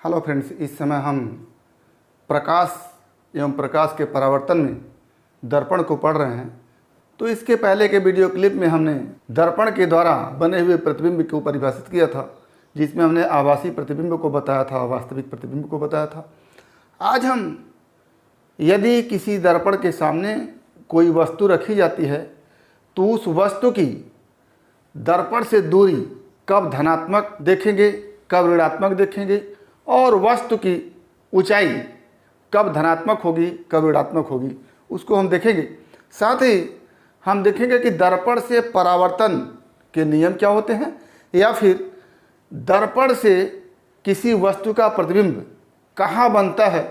Hello friends, इस समय हम प्रकाश एवं प्रकाश के परावर्तन में दर्पण को पढ़ रहे हैं। तो इसके पहले के वीडियो क्लिप में हमने दर्पण के द्वारा बने हुए प्रतिबिंब को परिभाषित किया था, जिसमें हमने आभासी प्रतिबिंब को बताया था, वास्तविक प्रतिबिंब को बताया था। आज हम यदि किसी दर्पण के सामने कोई वस्तु रखी जाती है तो उस वस्तु की दर्पण से दूरी कब धनात्मक देखेंगे, कब ऋणात्मक देखेंगे, और वस्तु की ऊंचाई कब धनात्मक होगी, कब ऋणात्मक होगी, उसको हम देखेंगे। साथ ही हम देखेंगे कि दर्पण से परावर्तन के नियम क्या होते हैं, या फिर दर्पण से किसी वस्तु का प्रतिबिंब कहाँ बनता है,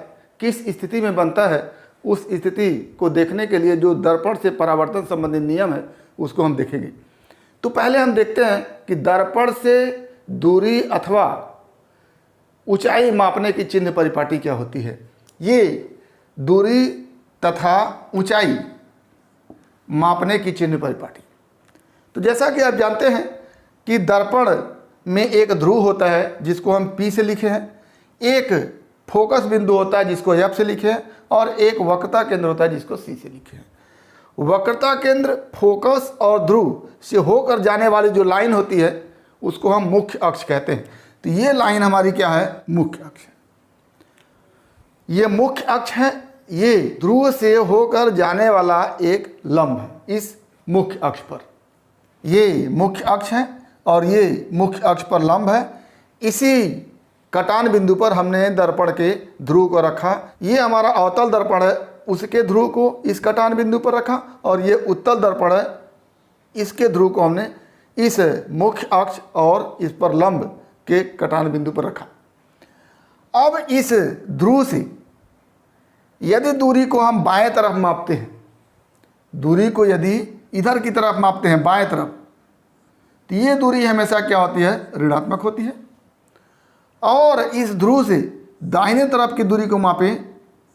किस स्थिति में बनता है, उस स्थिति को देखने के लिए जो दर्पण से परावर्तन संबंधी नियम है उसको हम देखेंगे। तो पहले हम देखते हैं कि दर्पण से दूरी अथवा ऊंचाई मापने की चिन्ह परिपाटी क्या होती है। ये दूरी तथा ऊंचाई मापने की चिन्ह परिपाटी। तो जैसा कि आप जानते हैं कि दर्पण में एक ध्रुव होता है जिसको हम P से लिखे हैं, एक फोकस बिंदु होता है जिसको F से लिखे हैं, और एक वक्रता केंद्र होता है जिसको C से लिखे हैं। वक्रता केंद्र, फोकस और ध्रुव से होकर जाने वाली जो लाइन होती है उसको हम मुख्य अक्ष कहते हैं। तो ये लाइन हमारी क्या है, मुख्य अक्ष है। ये मुख्य अक्ष है, ये ध्रुव से होकर जाने वाला एक लंब है इस मुख्य अक्ष पर। ये मुख्य अक्ष है और ये मुख्य अक्ष पर लंब है। इसी कटान बिंदु पर हमने दर्पण के ध्रुव को रखा। ये हमारा अवतल दर्पण है, उसके ध्रुव को इस कटान बिंदु पर रखा, और ये उत्तल दर्पण है, इसके ध्रुव को हमने इस मुख्य अक्ष और इस पर लंब के कटान बिंदु पर रखा। अब इस ध्रुव से यदि दूरी को हम बाएं तरफ मापते हैं, दूरी को यदि इधर की तरफ मापते हैं बाएं तरफ, तो ये दूरी हमेशा क्या होती है, ऋणात्मक होती है। और इस ध्रुव से दाहिने तरफ की दूरी को मापें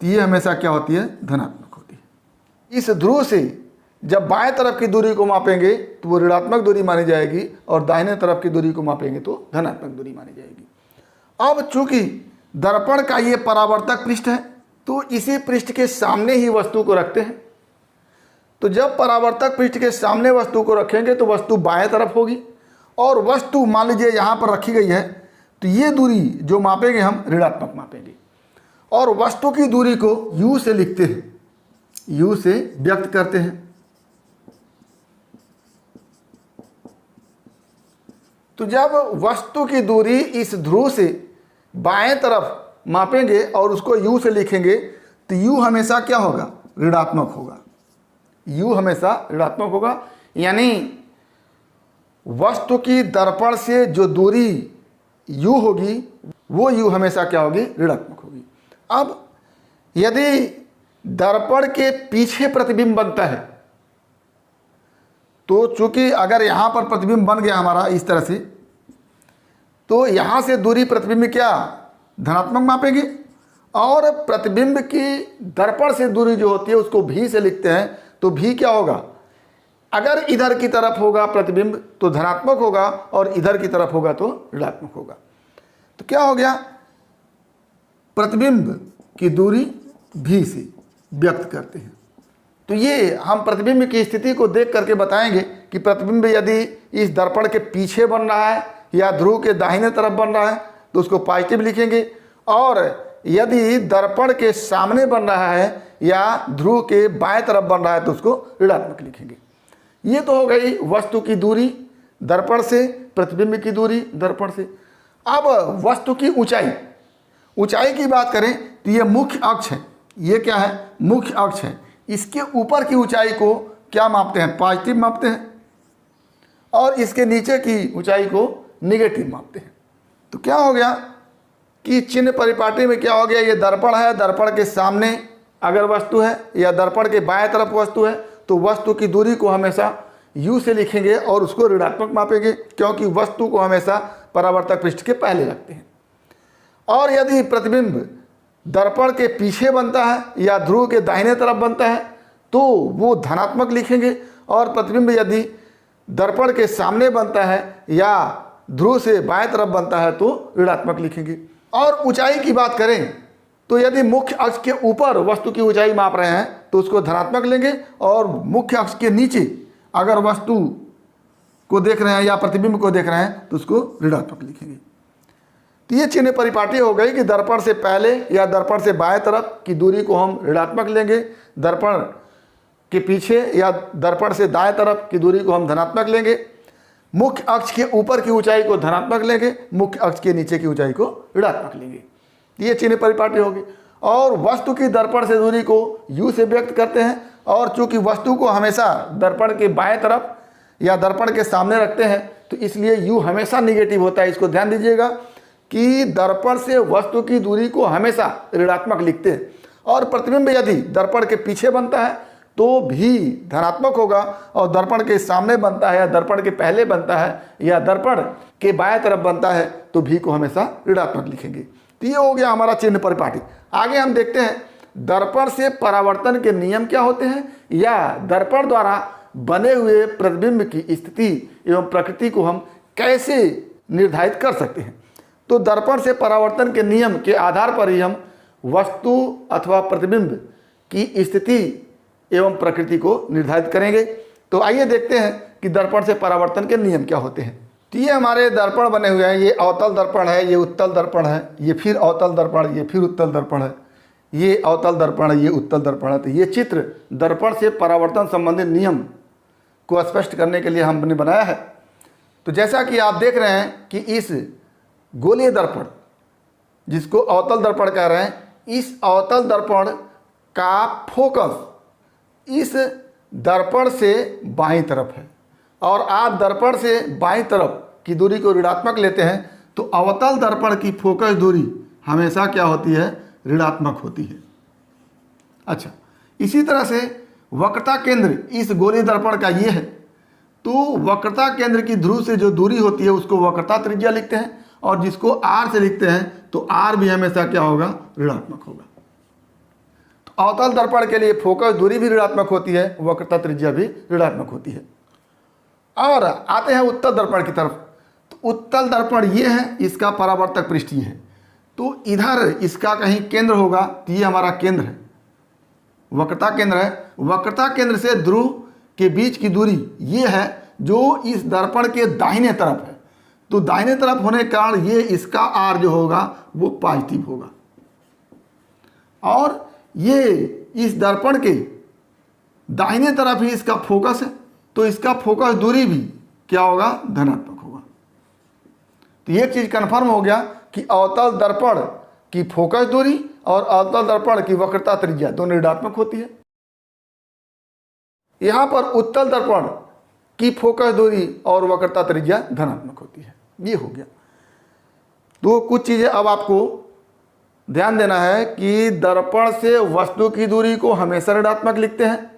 तो ये हमेशा क्या होती है, धनात्मक होती है। इस ध्रुव से जब बाएं तरफ की दूरी को मापेंगे तो वो ऋणात्मक दूरी मानी जाएगी, और दाहिने तरफ की दूरी को मापेंगे तो धनात्मक दूरी मानी जाएगी। अब चूंकि दर्पण का ये परावर्तक पृष्ठ है तो इसी पृष्ठ के सामने ही वस्तु को रखते हैं। तो जब परावर्तक पृष्ठ के सामने वस्तु को रखेंगे तो वस्तु बाएं तरफ होगी, और वस्तु मान लीजिए यहाँ पर रखी गई है तो ये दूरी जो मापेंगे हम ऋणात्मक मापेंगे, और वस्तु की दूरी को U से लिखते हैं, U से व्यक्त करते हैं। तो जब वस्तु की दूरी इस ध्रुव से बाएं तरफ मापेंगे और उसको U से लिखेंगे तो U हमेशा क्या होगा, ऋणात्मक होगा। U हमेशा ऋणात्मक होगा, यानी वस्तु की दर्पण से जो दूरी U होगी वो U हमेशा क्या होगी, ऋणात्मक होगी। अब यदि दर्पण के पीछे प्रतिबिंब बनता है तो चूंकि अगर यहाँ पर प्रतिबिंब बन गया हमारा इस तरह से, तो यहाँ से दूरी प्रतिबिंब क्या, धनात्मक मापेंगे, और प्रतिबिंब की दर्पण से दूरी जो होती है उसको V से लिखते हैं। तो V क्या होगा, अगर इधर की तरफ होगा प्रतिबिंब तो धनात्मक होगा, और इधर की तरफ होगा तो ऋणात्मक होगा। तो क्या हो गया, प्रतिबिंब की दूरी V से व्यक्त करते हैं। तो ये हम प्रतिबिंब की स्थिति को देख करके बताएंगे कि प्रतिबिंब यदि इस दर्पण के पीछे बन रहा है या ध्रुव के दाहिने तरफ बन रहा है तो उसको पॉजिटिव लिखेंगे, और यदि दर्पण के सामने बन रहा है या ध्रुव के बाएं तरफ बन रहा है तो उसको ऋणात्मक लिखेंगे। ये तो हो गई वस्तु की दूरी दर्पण से, प्रतिबिंब की दूरी दर्पण से। अब वस्तु की ऊंचाई, ऊंचाई की बात करें तो ये मुख्य अक्ष है, ये क्या है, मुख्य अक्ष है। इसके ऊपर की ऊंचाई को क्या मापते हैं, पॉजिटिव मापते हैं, और इसके नीचे की ऊंचाई को निगेटिव मापते हैं। तो क्या हो गया कि चिन्ह परिपाटी में क्या हो गया, ये दर्पण है, दर्पण के सामने अगर वस्तु है या दर्पण के बाएं तरफ वस्तु है तो वस्तु की दूरी को हमेशा U से लिखेंगे और उसको ऋणात्मक मापेंगे, क्योंकि वस्तु को हमेशा परावर्तक पृष्ठ के पहले रखते हैं। और यदि प्रतिबिंब दर्पण के पीछे बनता है या ध्रुव के दाहिने तरफ बनता है तो वो धनात्मक लिखेंगे, और प्रतिबिंब यदि दर्पण के सामने बनता है या ध्रुव से बाएं तरफ बनता है तो ऋणात्मक लिखेंगे। और ऊंचाई की बात करें तो यदि मुख्य अक्ष के ऊपर वस्तु की ऊंचाई माप रहे हैं तो उसको धनात्मक लेंगे, और मुख्य अक्ष के नीचे अगर वस्तु को देख रहे हैं या प्रतिबिंब को देख रहे हैं तो उसको ऋणात्मक लिखेंगे। तो ये चिन्ह परिपाटी हो गई कि दर्पण से पहले या दर्पण से बाएं तरफ की दूरी को हम ऋणात्मक लेंगे, दर्पण के पीछे या दर्पण से दाएं तरफ की दूरी को हम धनात्मक लेंगे, मुख्य अक्ष के ऊपर की ऊंचाई को धनात्मक लेंगे, मुख्य अक्ष के नीचे की ऊंचाई को ऋणात्मक लेंगे। ये चिन्ह परिपाटी होगी। और वस्तु की दर्पण से दूरी को u से व्यक्त करते हैं, और चूंकि वस्तु को हमेशा दर्पण के बाएं तरफ या दर्पण के सामने रखते हैं तो इसलिए u हमेशा निगेटिव होता है। इसको ध्यान दीजिएगा कि दर्पण से वस्तु की दूरी को हमेशा ऋणात्मक लिखते हैं, और प्रतिबिंब यदि दर्पण के पीछे बनता है तो भी धनात्मक होगा, और दर्पण के सामने बनता है या दर्पण के पहले बनता है या दर्पण के बाएं तरफ बनता है तो भी को हमेशा ऋणात्मक लिखेंगे। तो ये हो गया हमारा चिन्ह परिपाटी। आगे हम देखते हैं दर्पण से परावर्तन के नियम क्या होते हैं, या दर्पण द्वारा बने हुए प्रतिबिंब की स्थिति एवं प्रकृति को हम कैसे निर्धारित कर सकते हैं। तो दर्पण से परावर्तन के नियम के आधार पर ही हम वस्तु अथवा प्रतिबिंब की स्थिति एवं प्रकृति को निर्धारित करेंगे। तो आइए देखते हैं कि दर्पण से परावर्तन के नियम क्या होते हैं। तो ये हमारे दर्पण बने हुए हैं। ये अवतल दर्पण है, ये उत्तल दर्पण है, ये फिर अवतल दर्पण, ये फिर उत्तल दर्पण है, ये अवतल दर्पण है, ये उत्तल दर्पण है। तो ये चित्र दर्पण से परावर्तन संबंधित नियम को स्पष्ट करने के लिए हमने बनाया है। तो जैसा कि आप देख रहे हैं कि इस गोलीय दर्पण, जिसको अवतल दर्पण कह रहे हैं, इस अवतल दर्पण का फोकस इस दर्पण से बाईं तरफ है, और आप दर्पण से बाईं तरफ की दूरी को ऋणात्मक लेते हैं तो अवतल दर्पण की फोकस दूरी हमेशा क्या होती है, ऋणात्मक होती है। अच्छा, इसी तरह से वक्रता केंद्र इस गोलीय दर्पण का ये है, तो वक्रता केंद्र की ध्रुव से जो दूरी होती है उसको वक्रता त्रिज्या लिखते हैं, और जिसको r से लिखते हैं तो r भी हमेशा क्या होगा, ऋणात्मक होगा। तो अवतल दर्पण के लिए फोकस दूरी भी ऋणात्मक होती है, वक्रता त्रिज्या भी ऋणात्मक होती है। और आते हैं उत्तल दर्पण की तरफ। तो उत्तल दर्पण ये है, इसका परावर्तक पृष्ठ ये है, तो इधर इसका कहीं केंद्र होगा, तो ये हमारा केंद्र है, वक्रता केंद्र है। वक्रता केंद्र से ध्रुव के बीच की दूरी ये है जो इस दर्पण के दाहिने तरफ है। तो दाहिने तरफ होने के कारण ये इसका r जो होगा वो पॉजिटिव होगा, और ये इस दर्पण के दाहिने तरफ ही इसका फोकस है, तो इसका फोकस दूरी भी क्या होगा, धनात्मक होगा। तो ये चीज कंफर्म हो गया कि अवतल दर्पण की फोकस दूरी और अवतल दर्पण की वक्रता त्रिज्या दोनों ऋणात्मक होती है। यहां पर उत्तल दर्पण की फोकस दूरी और वक्रता त्रिज्या धनात्मक होती है। ये हो गया। तो कुछ चीजें अब आपको ध्यान देना है कि दर्पण से वस्तु की दूरी को हमेशा ऋणात्मक लिखते हैं,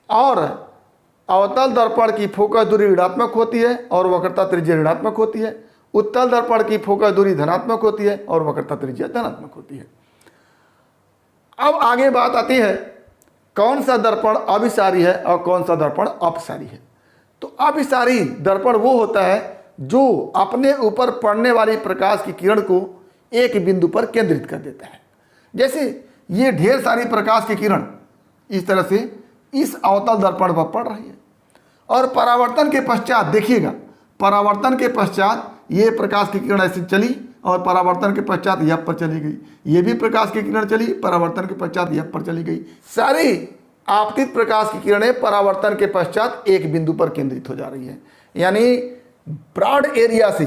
और अवतल दर्पण की फोकस दूरी ऋणात्मक होती है और वक्रता त्रिज्या ऋणात्मक होती है। उत्तल दर्पण की फोकस दूरी धनात्मक होती है और वक्रता त्रिज्या धनात्मक होती है। अब आगे बात आती है कौन सा दर्पण अभिसारी है और कौन सा दर्पण अपसारी है। तो अभिसारी दर्पण वो होता है जो अपने ऊपर पड़ने वाली प्रकाश की किरण को एक बिंदु पर केंद्रित कर देता है। जैसे ये ढेर सारी प्रकाश की किरण इस तरह से इस अवतल दर्पण पर पड़ रही है, और परावर्तन के पश्चात देखिएगा, परावर्तन के पश्चात ये प्रकाश की किरण ऐसे चली और परावर्तन के पश्चात यह पर चली गई, ये भी प्रकाश की किरण चली, परावर्तन के पश्चात यह पर चली गई। सारी आपतित प्रकाश की किरणें परावर्तन के पश्चात एक बिंदु पर केंद्रित हो जा रही है। यानी ब्रॉड एरिया से,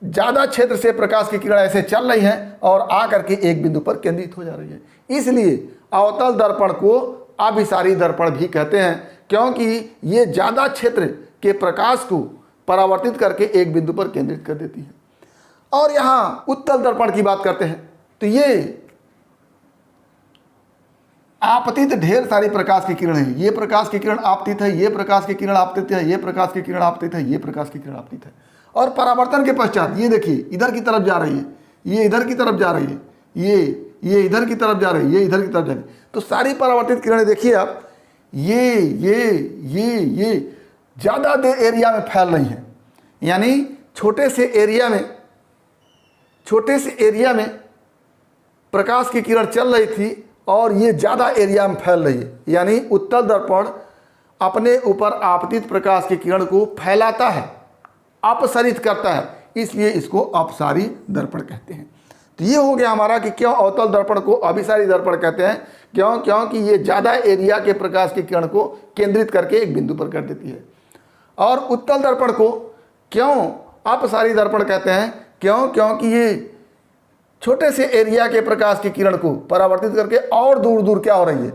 ज़्यादा क्षेत्र से प्रकाश की किरण ऐसे चल रही हैं और आकर के एक बिंदु पर केंद्रित हो जा रही है। इसलिए अवतल दर्पण को अभिसारी दर्पण भी कहते हैं, क्योंकि ये ज़्यादा क्षेत्र के प्रकाश को परावर्तित करके एक बिंदु पर केंद्रित कर देती है। और यहाँ उत्तल दर्पण की बात करते हैं, तो ये आपतित ढेर सारी प्रकाश की किरण है। ये प्रकाश की किरण आपतित है, ये प्रकाश की किरण आपतित है, ये प्रकाश की किरण आपतित है, ये प्रकाश की किरण आपतित है। और परावर्तन के पश्चात ये देखिए इधर की तरफ जा रही है, ये इधर की तरफ जा रही है, ये इधर की तरफ जा रही है, ये इधर की तरफ जा रही है। तो सारी परावर्तित किरणें देखिए आप, ये ज़्यादा देर एरिया में फैल रही हैं। यानी छोटे से एरिया में छोटे से एरिया में प्रकाश की किरण चल रही थी और ये ज़्यादा एरिया में फैल रही है, यानी उत्तल दर्पण अपने ऊपर आपतित प्रकाश की किरण को फैलाता है, अपसरित करता है, इसलिए इसको अपसारी दर्पण कहते हैं। तो ये हो गया हमारा कि क्यों अवतल दर्पण को अभिसारी दर्पण कहते हैं। क्योंकि ये ज़्यादा एरिया के प्रकाश की किरण को केंद्रित करके एक बिंदु पर कर देती है। और उत्तल दर्पण को क्यों अपसारी दर्पण कहते हैं, क्योंकि ये छोटे से एरिया के प्रकाश की किरण को परावर्तित करके और दूर दूर क्या हो रही है,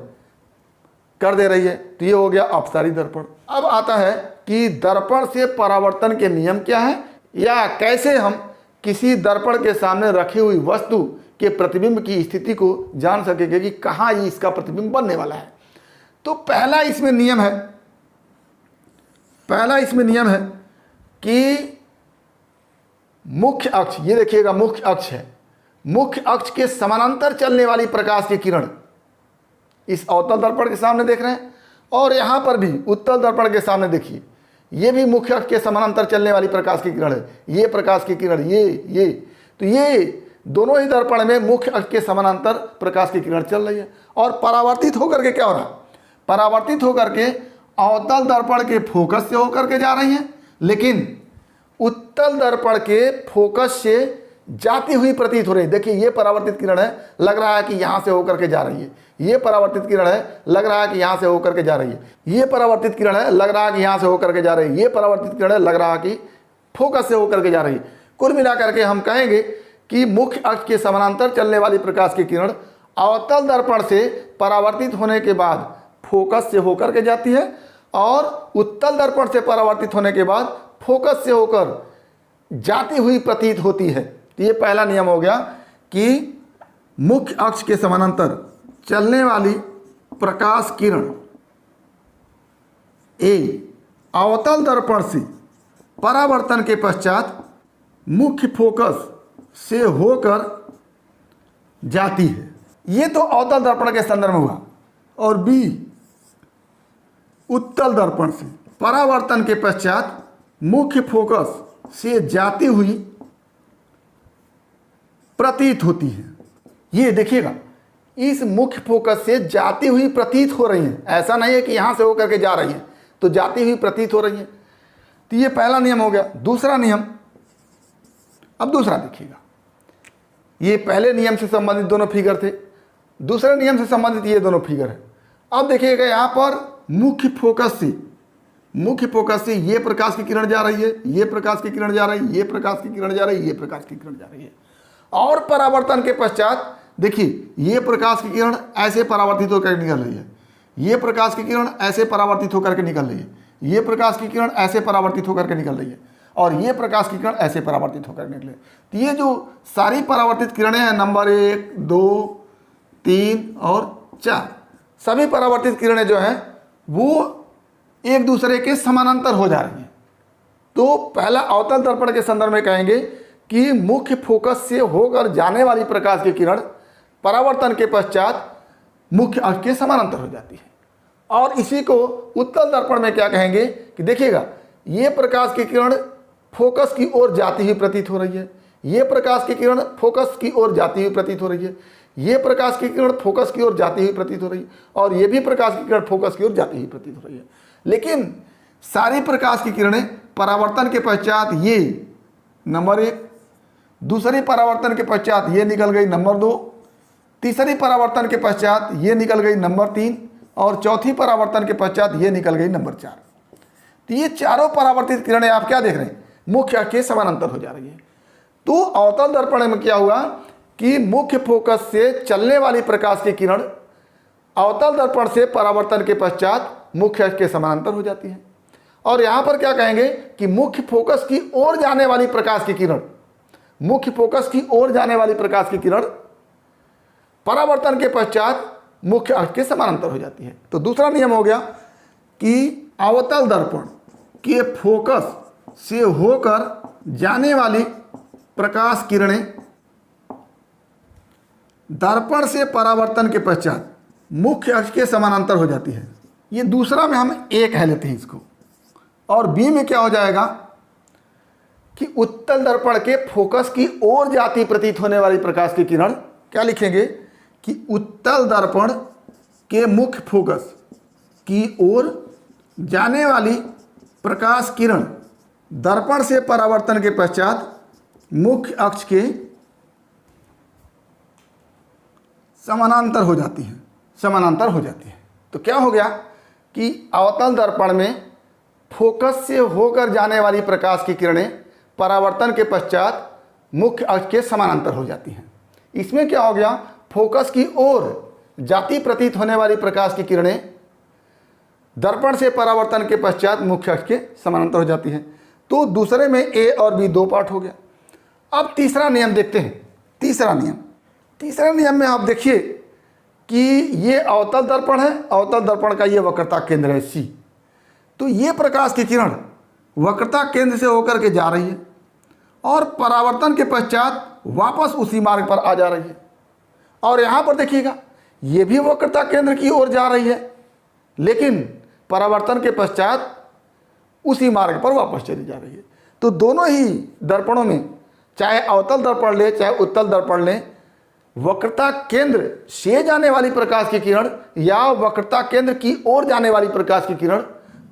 कर दे रही है। तो ये हो गया अपसारी दर्पण। अब आता है कि दर्पण से परावर्तन के नियम क्या है, या कैसे हम किसी दर्पण के सामने रखी हुई वस्तु के प्रतिबिंब की स्थिति को जान सकेंगे कि कहाँ ये इसका प्रतिबिंब बनने वाला है। तो पहला इसमें नियम है कि मुख्य अक्ष, ये देखिएगा मुख्य अक्ष है, मुख्य अक्ष के समानांतर चलने वाली प्रकाश की किरण इस अवतल दर्पण के सामने देख रहे हैं, और यहाँ पर भी उत्तल दर्पण के सामने देखिए, ये भी मुख्य अक्ष के समानांतर चलने वाली प्रकाश की किरण है। ये प्रकाश की किरण ये तो ये दोनों ही दर्पण में मुख्य अक्ष के समानांतर प्रकाश की किरण चल रही है, और परावर्तित होकर के क्या हो रहा है, परावर्तित होकर के अवतल दर्पण के फोकस से होकर के जा रही हैं, लेकिन उत्तल दर्पण के फोकस से जाती हुई प्रतीत हो रही है। देखिए ये परावर्तित किरण है, लग रहा है कि यहाँ से होकर के जा रही है। ये परावर्तित किरण है, लग रहा है कि यहाँ से होकर के जा रही है। ये परावर्तित किरण है, लग रहा है कि यहाँ से होकर के जा रही है। ये परावर्तित किरण है, लग रहा है कि फोकस से होकर के जा रही है। कुल मिलाकर के हम कहेंगे कि मुख्य अक्ष के समानांतर चलने वाली प्रकाश की किरण अवतल दर्पण से परावर्तित होने के बाद फोकस से होकर के जाती है, और उत्तल दर्पण से परावर्तित होने के बाद फोकस से होकर जाती हुई प्रतीत होती है। तो ये पहला नियम हो गया कि मुख्य अक्ष के समानांतर चलने वाली प्रकाश किरण अवतल दर्पण से परावर्तन के पश्चात मुख्य फोकस से होकर जाती है। ये तो अवतल दर्पण के संदर्भ में हुआ। और बी, उत्तल दर्पण से परावर्तन के पश्चात मुख्य फोकस से जाती हुई प्रतीत होती है। ये देखिएगा, इस मुख्य फोकस से जाती हुई प्रतीत हो रही है, ऐसा नहीं है कि यहां से होकर के जा रही है, तो जाती हुई प्रतीत हो रही है। तो ये पहला नियम हो गया। दूसरा नियम, अब दूसरा देखिएगा, ये पहले नियम से संबंधित दोनों फिगर थे, दूसरे नियम से संबंधित ये दोनों फिगर है। अब देखिएगा यहाँ पर मुख्य फोकस से ये प्रकाश की किरण जा रही है, ये प्रकाश की किरण जा रही है, ये प्रकाश की किरण जा रही है, ये प्रकाश की किरण जा रही है। और परावर्तन के पश्चात देखिए, ये प्रकाश की किरण ऐसे परावर्तित होकर निकल रही है, ये प्रकाश की किरण ऐसे परावर्तित होकर के निकल रही है, ये प्रकाश की किरण ऐसे परावर्तित होकर के निकल रही है, और ये प्रकाश की किरण ऐसे परावर्तित होकर निकले। तो ये जो सारी परावर्तित किरणें हैं, नंबर 1, 2, 3 और 4, सभी परावर्तित किरणें जो हैं वो एक दूसरे के समानांतर हो जा रही हैं। तो पहला अवतल दर्पण के संदर्भ में कहेंगे कि मुख्य फोकस से होकर जाने वाली प्रकाश की किरण परावर्तन के पश्चात मुख्य अक्ष के समानांतर हो जाती है। और इसी को उत्तल दर्पण में क्या कहेंगे कि देखिएगा, ये प्रकाश की किरण फोकस की ओर जाती हुई प्रतीत हो रही है, ये प्रकाश की किरण फोकस की ओर जाती हुई प्रतीत हो रही है, ये प्रकाश की किरण फोकस की ओर जाती हुई प्रतीत हो रही है, और ये भी प्रकाश की किरण फोकस की ओर जाती हुई प्रतीत हो रही है। लेकिन सारी प्रकाश की किरणें परावर्तन के पश्चात ये नंबर 1, दूसरी परावर्तन के पश्चात ये निकल गई नंबर 2, तीसरी परावर्तन के पश्चात ये निकल गई नंबर 3, और चौथी परावर्तन के पश्चात ये निकल गई नंबर 4। तो ये चारों परावर्तित किरणें आप क्या देख रहे हैं, मुख्य अक्ष के समानांतर हो जा रही है। तो अवतल दर्पण में क्या हुआ कि मुख्य फोकस से चलने वाली प्रकाश की किरण अवतल दर्पण से परावर्तन के पश्चात मुख्य अक्ष के समानांतर हो जाती है। और यहां पर क्या कहेंगे कि मुख्य फोकस की ओर जाने वाली प्रकाश की किरण, मुख्य फोकस की ओर जाने वाली प्रकाश की किरण परावर्तन के पश्चात मुख्य अक्ष के समानांतर हो जाती है। तो दूसरा नियम हो गया कि अवतल दर्पण के फोकस से होकर जाने वाली प्रकाश किरणें दर्पण से परावर्तन के पश्चात मुख्य अक्ष के समानांतर हो जाती है। ये दूसरा में हम 1 है लेते हैं इसको, और बी में क्या हो जाएगा कि उत्तल दर्पण के फोकस की ओर जाती प्रतीत होने वाली प्रकाश की किरण, क्या लिखेंगे कि उत्तल दर्पण के मुख्य फोकस की ओर जाने वाली प्रकाश किरण दर्पण से परावर्तन के पश्चात मुख्य अक्ष के समानांतर हो जाती है। तो क्या हो गया कि अवतल दर्पण में फोकस से होकर जाने वाली प्रकाश की किरणें परावर्तन के पश्चात मुख्य अक्ष के समानांतर हो जाती हैं। इसमें क्या हो गया, फोकस की ओर जाती प्रतीत होने वाली प्रकाश की किरणें दर्पण से परावर्तन के पश्चात मुख्य अक्ष के समानांतर हो जाती हैं। तो दूसरे में ए और बी दो पार्ट हो गया। अब तीसरा नियम देखते हैं। तीसरा नियम में आप देखिए कि ये अवतल दर्पण है, अवतल दर्पण का ये वक्रता केंद्र है सी। तो ये प्रकाश की किरण वक्रता केंद्र से होकर के जा रही है और परावर्तन के पश्चात वापस उसी मार्ग पर आ जा रही है। और यहाँ पर देखिएगा ये भी वक्रता केंद्र की ओर जा रही है, लेकिन परावर्तन के पश्चात उसी मार्ग पर वापस चली जा रही है। तो दोनों ही दर्पणों में, चाहे अवतल दर्पण ले चाहे उत्तल दर्पण ले, वक्रता केंद्र से जाने वाली प्रकाश की किरण या वक्रता केंद्र की ओर जाने वाली प्रकाश की किरण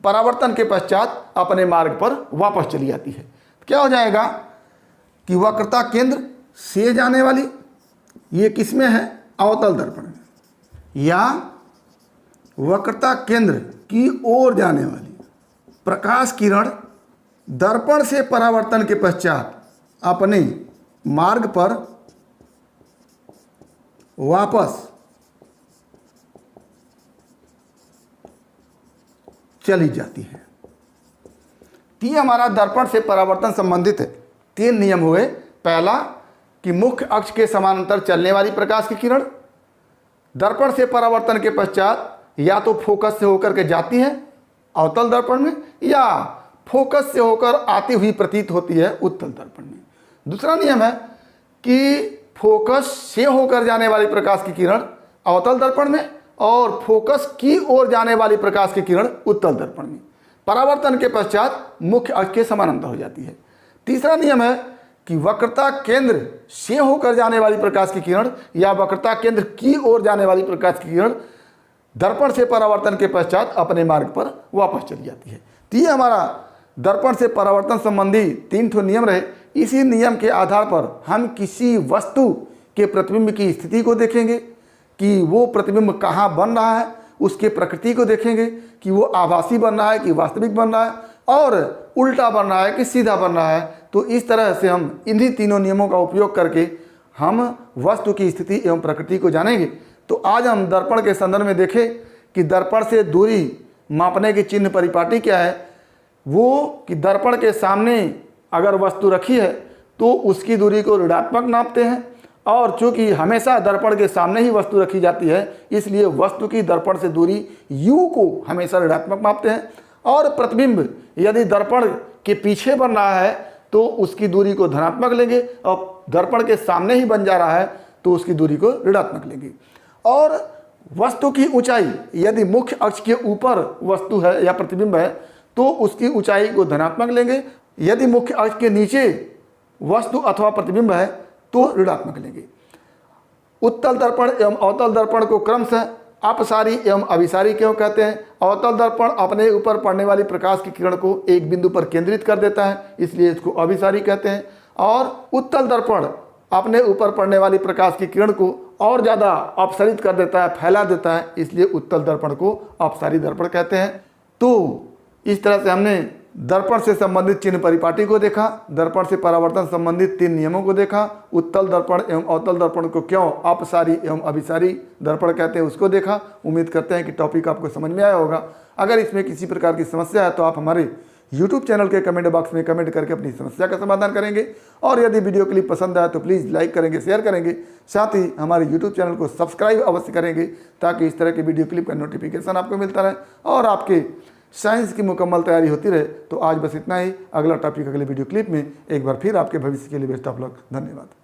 परावर्तन के पश्चात अपने मार्ग पर वापस चली जाती है। क्या हो जाएगा कि वक्रता केंद्र से जाने वाली, ये किसमें है, अवतल दर्पण में, या वक्रता केंद्र की ओर जाने वाली प्रकाश किरण दर्पण से परावर्तन के पश्चात अपने मार्ग पर वापस चली जाती है। ये हमारा दर्पण से परावर्तन संबंधित है। 3 नियम हुए। पहला कि मुख्य अक्ष के समानांतर चलने वाली प्रकाश की किरण दर्पण से परावर्तन के पश्चात या तो फोकस से होकर के जाती है अवतल दर्पण में, या फोकस से होकर आती हुई प्रतीत होती है उत्तल दर्पण में। दूसरा नियम है कि फोकस से होकर जाने वाली प्रकाश की किरण अवतल दर्पण में और फोकस की ओर जाने वाली प्रकाश की किरण उत्तल दर्पण में परावर्तन के पश्चात मुख्य अक्ष के समानांतर हो जाती है। तीसरा नियम है कि वक्रता केंद्र से होकर जाने वाली प्रकाश की किरण या वक्रता केंद्र की ओर जाने वाली प्रकाश की किरण दर्पण से परावर्तन के पश्चात अपने मार्ग पर वापस चली जाती है। तो ये हमारा दर्पण से परावर्तन संबंधी 3 ठो नियम रहे। इसी नियम के आधार पर हम किसी वस्तु के प्रतिबिंब की स्थिति को देखेंगे कि वो प्रतिबिंब कहाँ बन रहा है, उसके प्रकृति को देखेंगे कि वो आभासी बन रहा है कि वास्तविक बन रहा है, और उल्टा बन रहा है कि सीधा बन रहा है। तो इस तरह से हम इन्हीं तीनों नियमों का उपयोग करके हम वस्तु की स्थिति एवं प्रकृति को जानेंगे। तो आज हम दर्पण के संदर्भ में देखें कि दर्पण से दूरी मापने की चिन्ह परिपाटी क्या है। वो कि दर्पण के सामने अगर वस्तु रखी है तो उसकी दूरी को ऋणात्मक नापते हैं, और चूंकि हमेशा दर्पण के सामने ही वस्तु रखी जाती है इसलिए वस्तु की दर्पण से दूरी u को हमेशा ऋणात्मक मापते हैं। और प्रतिबिंब यदि दर्पण के पीछे बन रहा है तो उसकी दूरी को धनात्मक लेंगे, और दर्पण के सामने ही बन जा रहा है तो उसकी दूरी को ऋणात्मक लेंगे। और वस्तु की ऊंचाई यदि मुख्य अक्ष के ऊपर वस्तु है या प्रतिबिंब है तो उसकी ऊंचाई को धनात्मक लेंगे, यदि मुख्य अक्ष के नीचे वस्तु अथवा प्रतिबिंब है तो ऋणात्मक लेंगे। उत्तल दर्पण एवं अवतल दर्पण को क्रमशः अपसारी एवं अभिसारी क्यों कहते हैं। अवतल दर्पण अपने ऊपर पड़ने वाली प्रकाश की किरण को एक बिंदु पर केंद्रित कर देता है, इसलिए इसको अभिसारी कहते हैं। और उत्तल दर्पण अपने ऊपर पड़ने वाली प्रकाश की किरण को और ज़्यादा अपसरित कर देता है, फैला देता है, इसलिए उत्तल दर्पण को अपसारी दर्पण कहते हैं। तो इस तरह से हमने दर्पण से संबंधित चिन्ह परिपाटी को देखा, दर्पण से परावर्तन संबंधित 3 नियमों को देखा, उत्तल दर्पण एवं अवतल दर्पण को क्यों अपसारी एवं अभिसारी दर्पण कहते हैं उसको देखा। उम्मीद करते हैं कि टॉपिक आपको समझ में आया होगा। अगर इसमें किसी प्रकार की समस्या है तो आप हमारे YouTube चैनल के कमेंट बॉक्स में कमेंट करके अपनी समस्या का समाधान करेंगे। और यदि वीडियो क्लिप पसंद आए तो प्लीज़ लाइक करेंगे, शेयर करेंगे, साथ ही हमारे YouTube चैनल को सब्सक्राइब अवश्य करेंगे ताकि इस तरह के वीडियो क्लिप का नोटिफिकेशन आपको मिलता रहे और आपके साइंस की मुकम्मल तैयारी होती रहे। तो आज बस इतना ही। अगला टॉपिक अगले वीडियो क्लिप में एक बार फिर आपके भविष्य के लिए बेस्ट ऑफ लक। धन्यवाद।